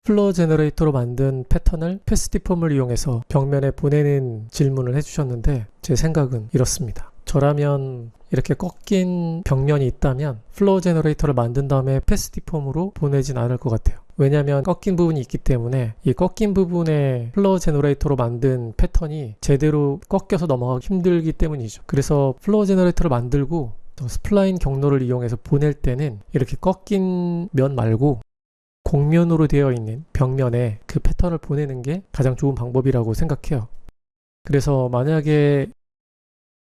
플로어 제너레이터로 만든 패턴을 패스디폼을 이용해서 벽면에 보내는 질문을 해주셨는데, 제 생각은 이렇습니다. 저라면 이렇게 꺾인 벽면이 있다면 플로어 제너레이터를 만든 다음에 패스디폼으로 보내진 않을 것 같아요. 왜냐하면 꺾인 부분이 있기 때문에 이 꺾인 부분에 플로어 제너레이터로 만든 패턴이 제대로 꺾여서 넘어가기 힘들기 때문이죠. 그래서 플로어 제너레이터를 만들고 스플라인 경로를 이용해서 보낼 때는 이렇게 꺾인 면 말고 곡면으로 되어 있는 벽면에 그 패턴을 보내는 게 가장 좋은 방법이라고 생각해요. 그래서 만약에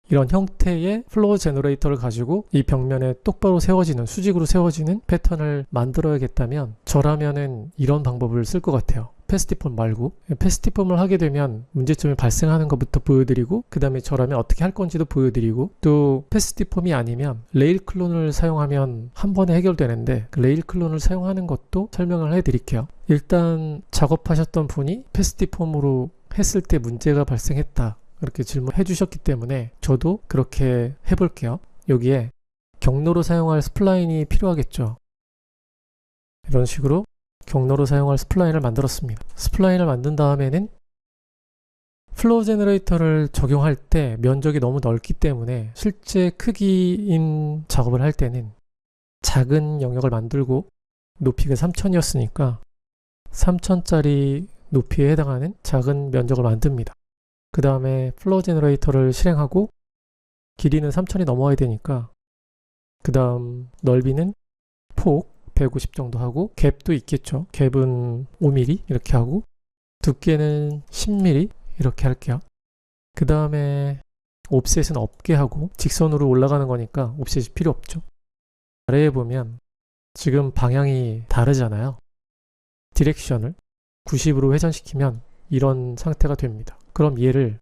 이런 형태의 플로어 제너레이터를 가지고 이 벽면에 똑바로 세워지는, 수직으로 세워지는 패턴을 만들어야겠다면 저라면은 이런 방법을 쓸 것 같아요. 패스디폼 말고. 패스디폼을 하게 되면 문제점이 발생하는 것부터 보여드리고, 그 다음에 저라면 어떻게 할 건지도 보여드리고, 또 패스디폼이 아니면 레일 클론을 사용하면 한 번에 해결되는데 그 레일 클론을 사용하는 것도 설명을 해드릴게요. 일단 작업하셨던 분이 패스디폼으로 했을 때 문제가 발생했다, 이렇게 질문해 주셨기 때문에 저도 그렇게 해볼게요. 여기에 경로로 사용할 스플라인이 필요하겠죠. 이런 식으로 경로로 사용할 스플라인을 만들었습니다. 스플라인을 만든 다음에는 플로어 제너레이터를 적용할 때 면적이 너무 넓기 때문에 실제 크기인 작업을 할 때는 작은 영역을 만들고, 높이가 3000이었으니까 3000짜리 높이에 해당하는 작은 면적을 만듭니다. 그 다음에 플로어 제너레이터를 실행하고, 길이는 3000이 넘어야 되니까 그 다음 넓이는 폭 150 정도 하고, 갭도 있겠죠. 갭은 5mm 이렇게 하고, 두께는 10mm 이렇게 할게요. 그 다음에 옵셋은 없게 하고, 직선으로 올라가는 거니까 옵셋이 필요 없죠. 아래에 보면 지금 방향이 다르잖아요. 디렉션을 90으로 회전시키면 이런 상태가 됩니다. 그럼 얘를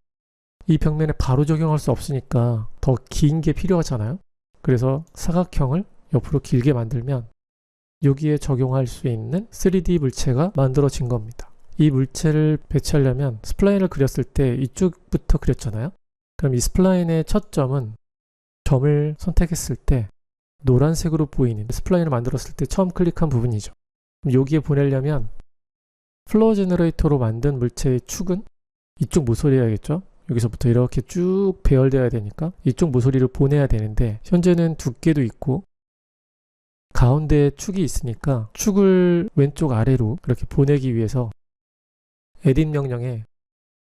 이 벽면에 바로 적용할 수 없으니까 더 긴 게 필요하잖아요. 그래서 사각형을 옆으로 길게 만들면 여기에 적용할 수 있는 3D 물체가 만들어진 겁니다. 이 물체를 배치하려면 스플라인을 그렸을 때 이쪽부터 그렸잖아요. 그럼 이 스플라인의 첫 점은 점을 선택했을 때 노란색으로 보이는 스플라인을 만들었을 때 처음 클릭한 부분이죠. 여기에 보내려면 플로어 제너레이터로 만든 물체의 축은 이쪽 모서리여야겠죠. 여기서부터 이렇게 쭉 배열되어야 되니까 이쪽 모서리를 보내야 되는데, 현재는 두께도 있고 가운데에 축이 있으니까 축을 왼쪽 아래로 이렇게 보내기 위해서 에딧 명령에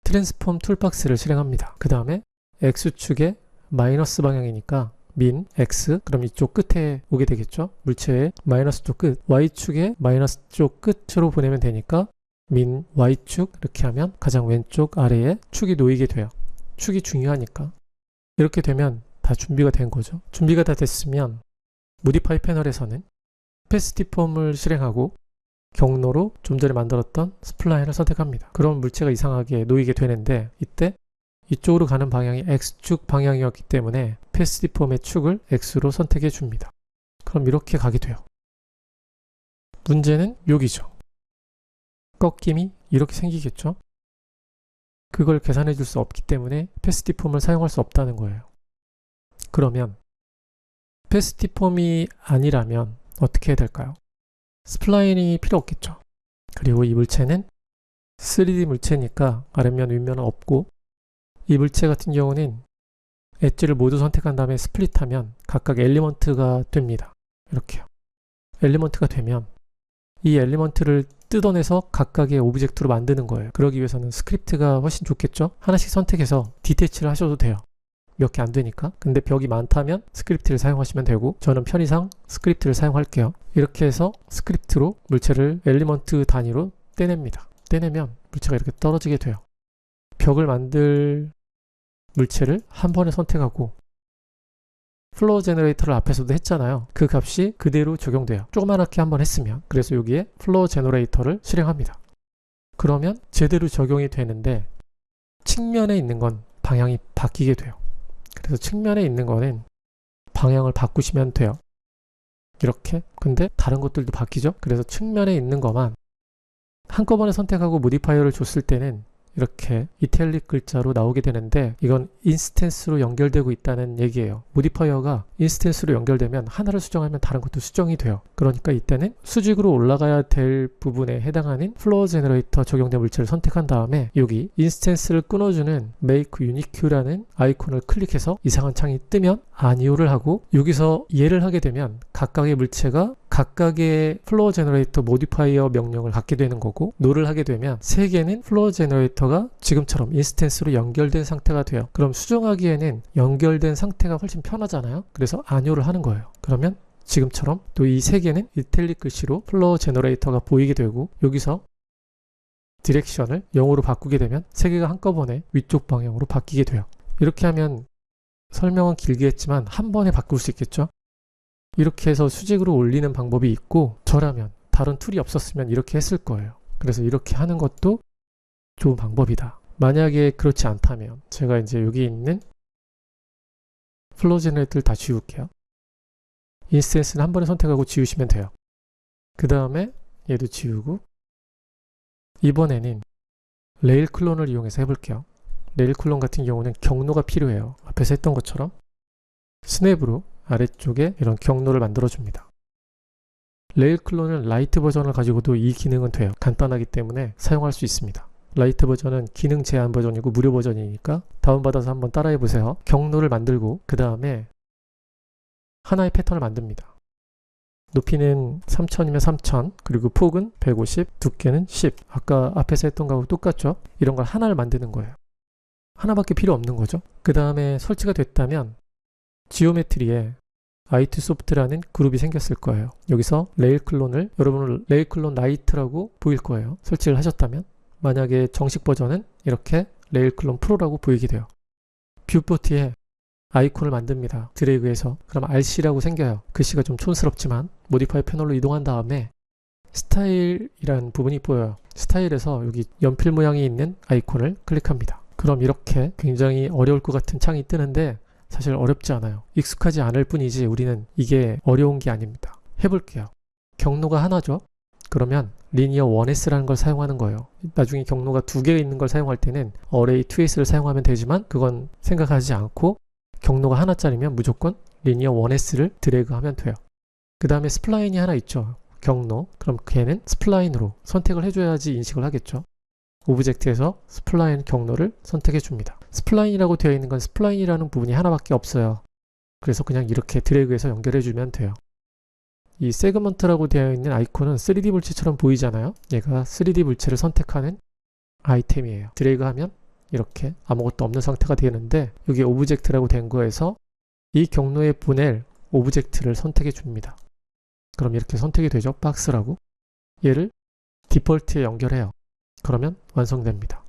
트랜스폼 툴박스를 실행합니다. 그 다음에 X축에 마이너스 방향이니까 민 X, 그럼 이쪽 끝에 오게 되겠죠. 물체의 마이너스 쪽 끝, Y축에 마이너스 쪽 끝으로 보내면 되니까 민 Y축, 이렇게 하면 가장 왼쪽 아래에 축이 놓이게 돼요. 축이 중요하니까. 이렇게 되면 다 준비가 된 거죠. 준비가 다 됐으면 모디파이 패널에서는 패스디폼을 실행하고 경로로 좀 전에 만들었던 스플라인을 선택합니다. 그럼 물체가 이상하게 놓이게 되는데, 이때 이쪽으로 가는 방향이 X축 방향이었기 때문에 패스디폼의 축을 X로 선택해 줍니다. 그럼 이렇게 가게 돼요. 문제는 여기죠. 꺾임이 이렇게 생기겠죠. 그걸 계산해 줄 수 없기 때문에 패스디폼을 사용할 수 없다는 거예요. 그러면 패스디폼이 아니라면 어떻게 해야 될까요? 스플라인이 필요 없겠죠. 그리고 이 물체는 3D 물체니까 아랫면 윗면은 없고, 이 물체 같은 경우는 엣지를 모두 선택한 다음에 스플릿하면 각각 엘리먼트가 됩니다. 이렇게요. 엘리먼트가 되면 이 엘리먼트를 뜯어내서 각각의 오브젝트로 만드는 거예요. 그러기 위해서는 스크립트가 훨씬 좋겠죠. 하나씩 선택해서 디태치를 하셔도 돼요. 몇 개 안 되니까. 근데 벽이 많다면 스크립트를 사용하시면 되고, 저는 편의상 스크립트를 사용할게요. 이렇게 해서 스크립트로 물체를 엘리먼트 단위로 떼냅니다. 떼내면 물체가 이렇게 떨어지게 돼요. 벽을 만들 물체를 한 번에 선택하고, 플로어 제너레이터를 앞에서도 했잖아요. 그 값이 그대로 적용돼요. 조그맣게 한번 했으면. 그래서 여기에 플로어 제너레이터를 실행합니다. 그러면 제대로 적용이 되는데, 측면에 있는 건 방향이 바뀌게 돼요. 그래서 측면에 있는 거는 방향을 바꾸시면 돼요. 이렇게. 근데 다른 것들도 바뀌죠. 그래서 측면에 있는 것만 한꺼번에 선택하고 모디파이어를 줬을 때는 이렇게 이탈릭 글자로 나오게 되는데 이건 인스턴스로 연결되고 있다는 얘기예요. 모디파이어가 인스턴스로 연결되면 하나를 수정하면 다른 것도 수정이 돼요. 그러니까 이때는 수직으로 올라가야 될 부분에 해당하는 플로어 제너레이터 적용된 물체를 선택한 다음에 여기 인스턴스를 끊어주는 Make Unique라는 아이콘을 클릭해서 이상한 창이 뜨면 아니오를 하고 여기서 얘를 하게 되면 각각의 물체가 각각의 플로어 제너레이터 모디파이어 명령을 갖게 되는 거고 노를 하게 되면 세 개는 플로어 제너레이터가 지금처럼 인스턴스로 연결된 상태가 돼요. 그럼 수정하기에는 연결된 상태가 훨씬 편하잖아요. 그래서 아니오를 하는 거예요. 그러면 지금처럼 또 이 세 개는 이탈릭 글씨로 플로어 제너레이터가 보이게 되고 여기서 디렉션을 0으로 바꾸게 되면 세 개가 한꺼번에 위쪽 방향으로 바뀌게 돼요. 이렇게 하면 설명은 길게 했지만 한 번에 바꿀 수 있겠죠. 이렇게 해서 수직으로 올리는 방법이 있고 저라면 다른 툴이 없었으면 이렇게 했을 거예요. 그래서 이렇게 하는 것도 좋은 방법이다. 만약에 그렇지 않다면 제가 이제 여기 있는 플로우 제너레이터를 다 지울게요. 인스턴스는 한 번에 선택하고 지우시면 돼요. 그 다음에 얘도 지우고 이번에는 레일 클론을 이용해서 해볼게요. 레일 클론 같은 경우는 경로가 필요해요. 앞에서 했던 것처럼 스냅으로 아래쪽에 이런 경로를 만들어 줍니다. 레일 클론은 라이트 버전을 가지고도 이 기능은 돼요. 간단하기 때문에 사용할 수 있습니다. 라이트 버전은 기능 제한 버전이고 무료 버전이니까 다운받아서 한번 따라해 보세요. 경로를 만들고 그 다음에 하나의 패턴을 만듭니다. 높이는 3000이면 3000 그리고 폭은 150 두께는 10 아까 앞에서 했던 거하고 똑같죠? 이런 걸 하나를 만드는 거예요. 하나밖에 필요 없는 거죠. 그 다음에 설치가 됐다면 지오메트리에 아이트소프트라는 그룹이 생겼을 거예요. 여기서 레일 클론을 여러분은 레일 클론 라이트라고 보일 거예요. 설치를 하셨다면 만약에 정식 버전은 이렇게 레일 클론 프로라고 보이게 돼요. 뷰포트에 아이콘을 만듭니다. 드래그해서 그럼 RC라고 생겨요. 글씨가 좀 촌스럽지만 모디파이 패널로 이동한 다음에 스타일이라는 부분이 보여요. 스타일에서 여기 연필 모양이 있는 아이콘을 클릭합니다. 그럼 이렇게 굉장히 어려울 것 같은 창이 뜨는데 사실 어렵지 않아요. 익숙하지 않을 뿐이지 우리는 이게 어려운 게 아닙니다. 해볼게요. 경로가 하나죠. 그러면 리니어 1S라는 걸 사용하는 거예요. 나중에 경로가 두 개 있는 걸 사용할 때는 어레이 2S를 사용하면 되지만 그건 생각하지 않고 경로가 하나짜리면 무조건 리니어 1S를 드래그하면 돼요. 그 다음에 스플라인이 하나 있죠. 경로. 그럼 걔는 스플라인으로 선택을 해줘야지 인식을 하겠죠. 오브젝트에서 스플라인 경로를 선택해 줍니다. 스플라인이라고 되어 있는 건 스플라인이라는 부분이 하나밖에 없어요. 그래서 그냥 이렇게 드래그해서 연결해 주면 돼요. 이 세그먼트라고 되어 있는 아이콘은 3D 물체처럼 보이잖아요. 얘가 3D 물체를 선택하는 아이템이에요. 드래그하면 이렇게 아무것도 없는 상태가 되는데 여기 오브젝트라고 된 거에서 이 경로에 보낼 오브젝트를 선택해 줍니다. 그럼 이렇게 선택이 되죠. 박스라고. 얘를 디폴트에 연결해요. 그러면 완성됩니다.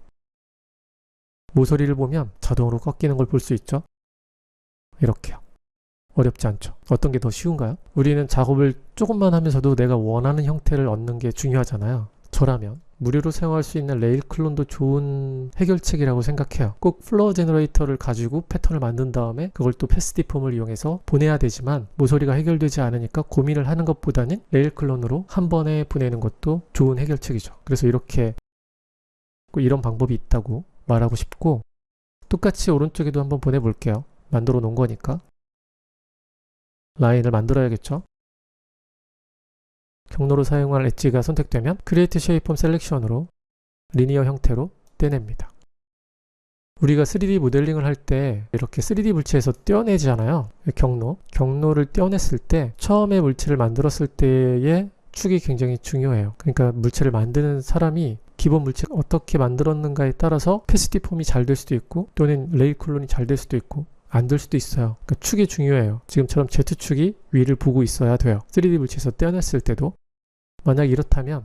모서리를 보면 자동으로 꺾이는 걸 볼 수 있죠. 이렇게요. 어렵지 않죠. 어떤 게 더 쉬운가요? 우리는 작업을 조금만 하면서도 내가 원하는 형태를 얻는 게 중요하잖아요. 저라면 무료로 사용할 수 있는 레일 클론도 좋은 해결책이라고 생각해요. 꼭 플로어 제너레이터를 가지고 패턴을 만든 다음에 그걸 또 패스디폼을 이용해서 보내야 되지만 모서리가 해결되지 않으니까 고민을 하는 것보다는 레일 클론으로 한 번에 보내는 것도 좋은 해결책이죠. 그래서 이렇게 이런 방법이 있다고 말하고 싶고 똑같이 오른쪽에도 한번 보내볼게요. 만들어 놓은 거니까 라인을 만들어야겠죠. 경로로 사용할 엣지가 선택되면 크리에이트 쉐이폼 셀렉션으로 리니어 형태로 떼냅니다. 우리가 3D 모델링을 할 때 이렇게 3D 물체에서 떼어내잖아요. 경로를 떼어냈을 때 처음에 물체를 만들었을 때의 축이 굉장히 중요해요. 그러니까 물체를 만드는 사람이 기본 물체를 어떻게 만들었는가에 따라서 패스디폼이 잘 될 수도 있고 또는 레일 클론이 잘 될 수도 있고 안 될 수도 있어요. 그러니까 축이 중요해요. 지금처럼 Z축이 위를 보고 있어야 돼요. 3D 물체에서 떼어냈을 때도. 만약 이렇다면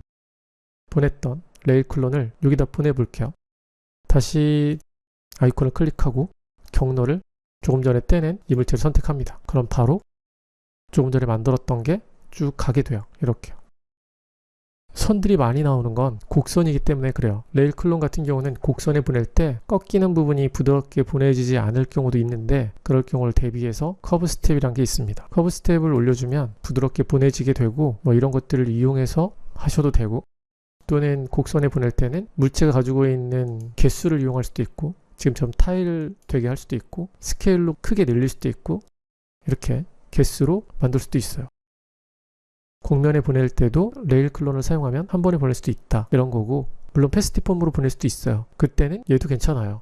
보냈던 레일 클론을 여기다 보내볼게요. 다시 아이콘을 클릭하고 경로를 조금 전에 떼낸 이 물체를 선택합니다. 그럼 바로 조금 전에 만들었던 게 쭉 가게 돼요. 이렇게요. 선들이 많이 나오는 건 곡선이기 때문에 그래요. 레일 클론 같은 경우는 곡선에 보낼 때 꺾이는 부분이 부드럽게 보내지지 않을 경우도 있는데 그럴 경우를 대비해서 커브 스텝이란 게 있습니다. 커브 스텝을 올려주면 부드럽게 보내지게 되고 뭐 이런 것들을 이용해서 하셔도 되고 또는 곡선에 보낼 때는 물체가 가지고 있는 개수를 이용할 수도 있고, 지금처럼 타일 되게 할 수도 있고, 스케일로 크게 늘릴 수도 있고, 이렇게 개수로 만들 수도 있어요. 곡면에 보낼 때도 레일 클론을 사용하면 한 번에 보낼 수도 있다, 이런 거고, 물론 패스티폼으로 보낼 수도 있어요. 그때는 얘도 괜찮아요.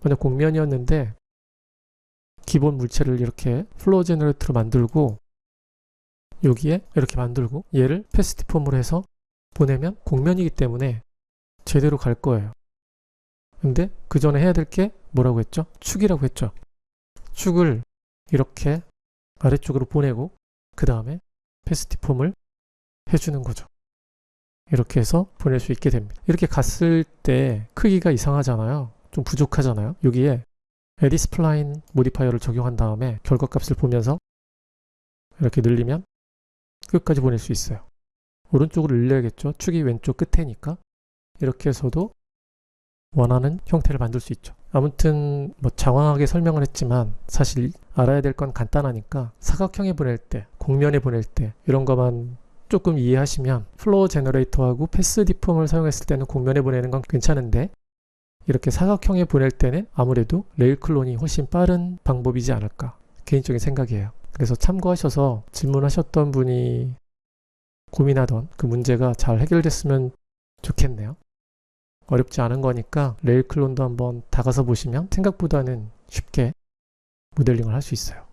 만약 곡면이었는데 기본 물체를 이렇게 플로우 제너레이터로 만들고 여기에 이렇게 만들고 얘를 패스티폼으로 해서 보내면 곡면이기 때문에 제대로 갈 거예요. 근데 그 전에 해야 될 게 뭐라고 했죠? 축이라고 했죠. 축을 이렇게 아래쪽으로 보내고 그 다음에 패스티폼을 해주는 거죠. 이렇게 해서 보낼 수 있게 됩니다. 이렇게 갔을 때 크기가 이상하잖아요. 좀 부족하잖아요. 여기에 에디 스플라인 모디파이어를 적용한 다음에 결과값을 보면서 이렇게 늘리면 끝까지 보낼 수 있어요. 오른쪽으로 늘려야겠죠. 축이 왼쪽 끝에니까. 이렇게 해서도 원하는 형태를 만들 수 있죠. 아무튼 뭐 장황하게 설명을 했지만 사실 알아야 될 건 간단하니까 사각형에 보낼 때, 곡면에 보낼 때 이런 것만 조금 이해하시면 플로우 제너레이터하고 패스 디폼을 사용했을 때는 곡면에 보내는 건 괜찮은데 이렇게 사각형에 보낼 때는 아무래도 레일 클론이 훨씬 빠른 방법이지 않을까, 개인적인 생각이에요. 그래서 참고하셔서 질문하셨던 분이 고민하던 그 문제가 잘 해결됐으면 좋겠네요. 어렵지 않은 거니까 레일 클론도 한번 다가서 보시면 생각보다는 쉽게 모델링을 할 수 있어요.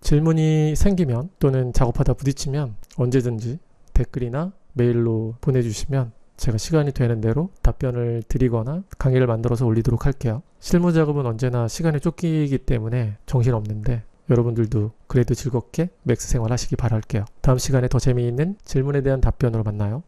질문이 생기면 또는 작업하다 부딪히면 언제든지 댓글이나 메일로 보내주시면 제가 시간이 되는 대로 답변을 드리거나 강의를 만들어서 올리도록 할게요. 실무 작업은 언제나 시간에 쫓기기 때문에 정신없는데 여러분들도 그래도 즐겁게 맥스 생활 하시기 바랄게요. 다음 시간에 더 재미있는 질문에 대한 답변으로 만나요.